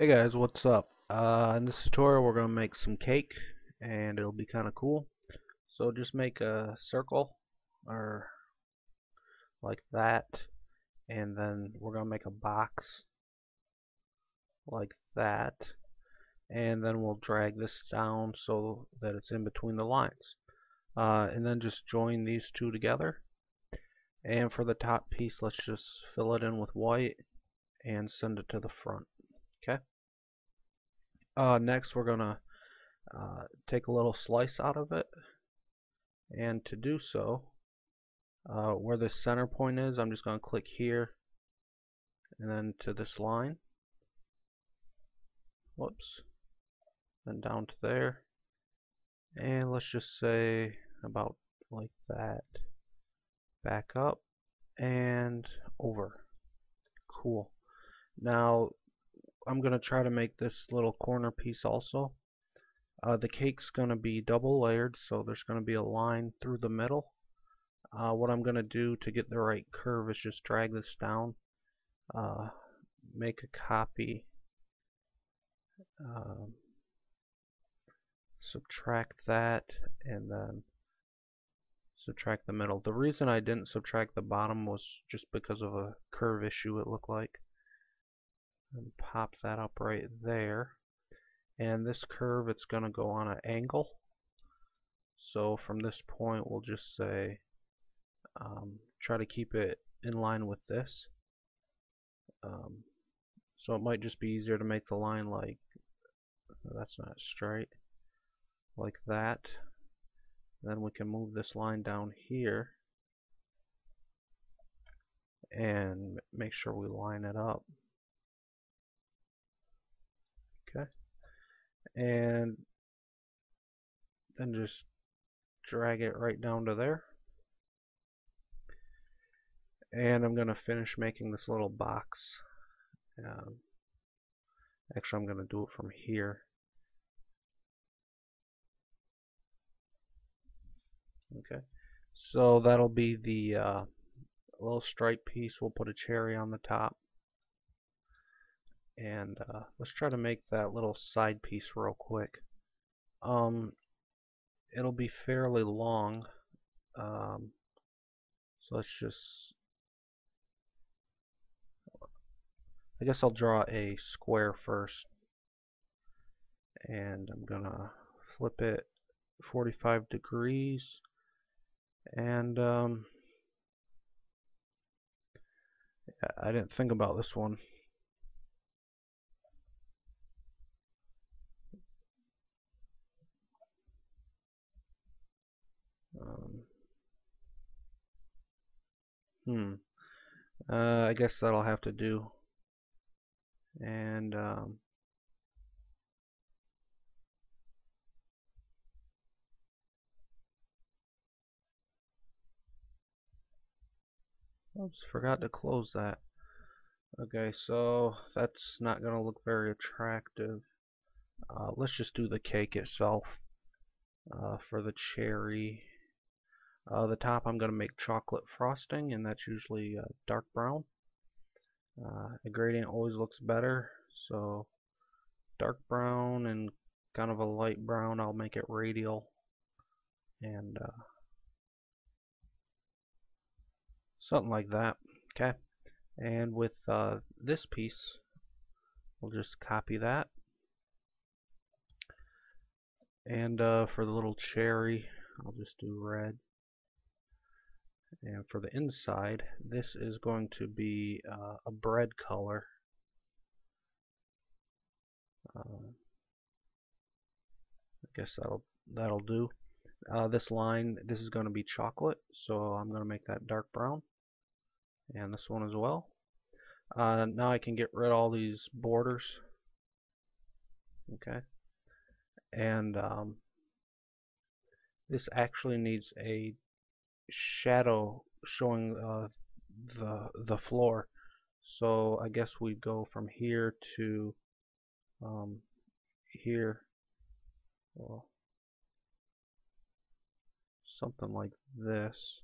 Hey guys, what's up? In this tutorial we're going to make some cake and it'll be kind of cool. So just make a circle or like that, and then we're going to make a box like that, and then we'll drag this down so that it's in between the lines. And then just join these two together, and for the top piece let's just fill it in with white and send it to the front. Okay. Next we're going to take a little slice out of it. And to do so, where the center point is, I'm just going to click here and then to this line. Whoops. Then down to there. And let's just say about like that. Back up and over. Cool. Now I'm going to try to make this little corner piece also. The cake's going to be double layered, so there's going to be a line through the middle. What I'm going to do to get the right curve is just drag this down, make a copy, subtract that, and then subtract the middle. The reason I didn't subtract the bottom was just because of a curve issue it looked like. And pop that up right there. And this curve, it's going to go on an angle. So from this point we'll just say try to keep it in line with this. So it might just be easier to make the line like, that's not straight, like that. Then we can move this line down here and make sure we line it up. Okay. And then just drag it right down to there. And I'm going to finish making this little box. Actually, I'm going to do it from here. Okay. So that'll be the little stripe piece. We'll put a cherry on the top. And let's try to make that little side piece real quick. It'll be fairly long. So let's just, I guess I'll draw a square first. And I'm gonna flip it 45 degrees. And I didn't think about this one. I guess that'll have to do. And oops, forgot to close that. Okay, so that's not going to look very attractive. Let's just do the cake itself. For the cherry, the top I'm going to make chocolate frosting, and that's usually dark brown. A gradient always looks better, so dark brown and kind of a light brown. I'll make it radial, and something like that. Okay, and with this piece, we'll just copy that. And for the little cherry, I'll just do red. And for the inside, this is going to be a bread color. I guess that'll do. This line, this is going to be chocolate, so I'm going to make that dark brown. And this one as well. Now I can get rid of all these borders. Okay. And this actually needs a shadow showing the floor. So I guess we go from here to here. Well, something like this.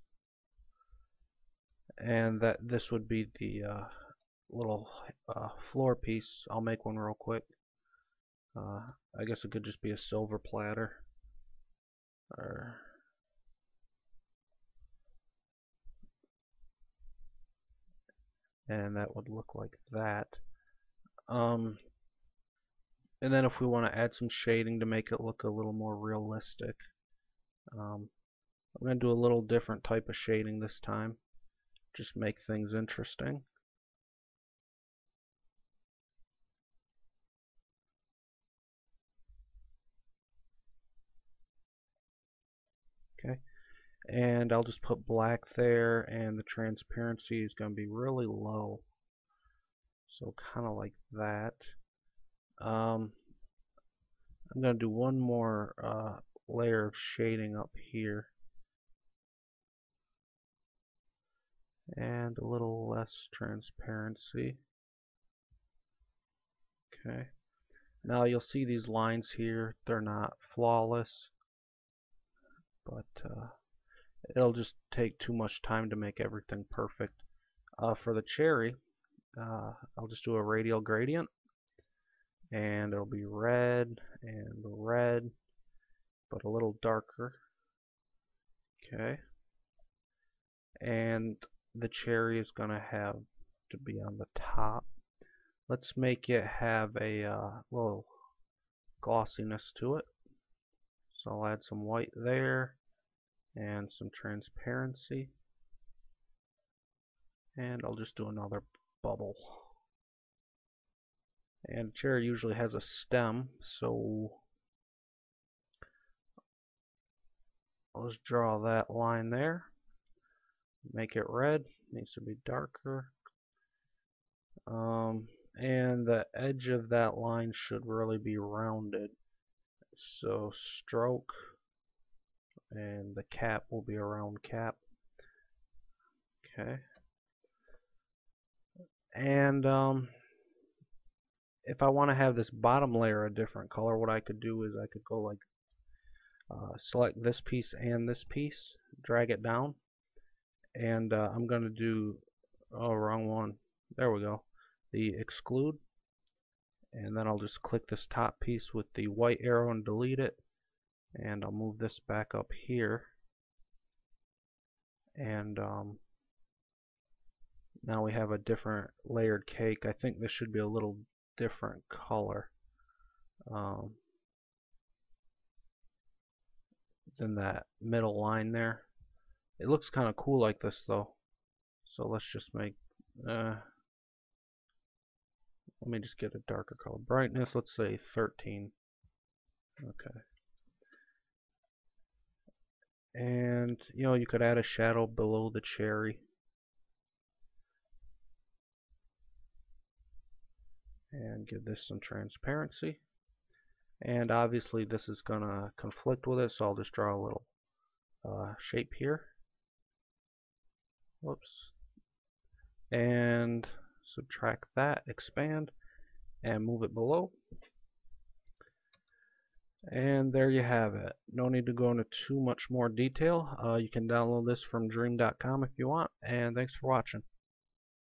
And that this would be the little floor piece. I'll make one real quick. I guess it could just be a silver platter, or and that would look like that. Um, and then if we want to add some shading to make it look a little more realistic, I'm going to do a little different type of shading this time. Just make things interesting. Okay, and I'll just put black there, and the transparency is going to be really low, so kind of like that. I'm going to do one more layer of shading up here, and a little less transparency. Okay, now you'll see these lines here, they're not flawless, but it'll just take too much time to make everything perfect. For the cherry, I'll just do a radial gradient, and it'll be red and red, but a little darker. Okay, and the cherry is going to have to be on the top. Let's make it have a little glossiness to it. So I'll add some white there and some transparency, and I'll just do another bubble. And cherry usually has a stem, so I'll just draw that line there. Make it red, needs to be darker. And the edge of that line should really be rounded. So stroke, and the cap will be a round cap. Okay. And if I want to have this bottom layer a different color, what I could do is I could go like select this piece and this piece, drag it down, and I'm going to do, oh, wrong one. There we go. The exclude, and then I'll just click this top piece with the white arrow and delete it, and I'll move this back up here, and now we have a different layered cake. I think this should be a little different color than that middle line there. It looks kind of cool like this though, so let's just make let me just get a darker color. Brightness, let's say 13. Okay. And you could add a shadow below the cherry. And give this some transparency. And obviously this is going to conflict with it, so I'll just draw a little shape here. Whoops. And subtract that, expand, and move it below. And there you have it. No need to go into too much more detail. You can download this from dream.com if you want, and thanks for watching.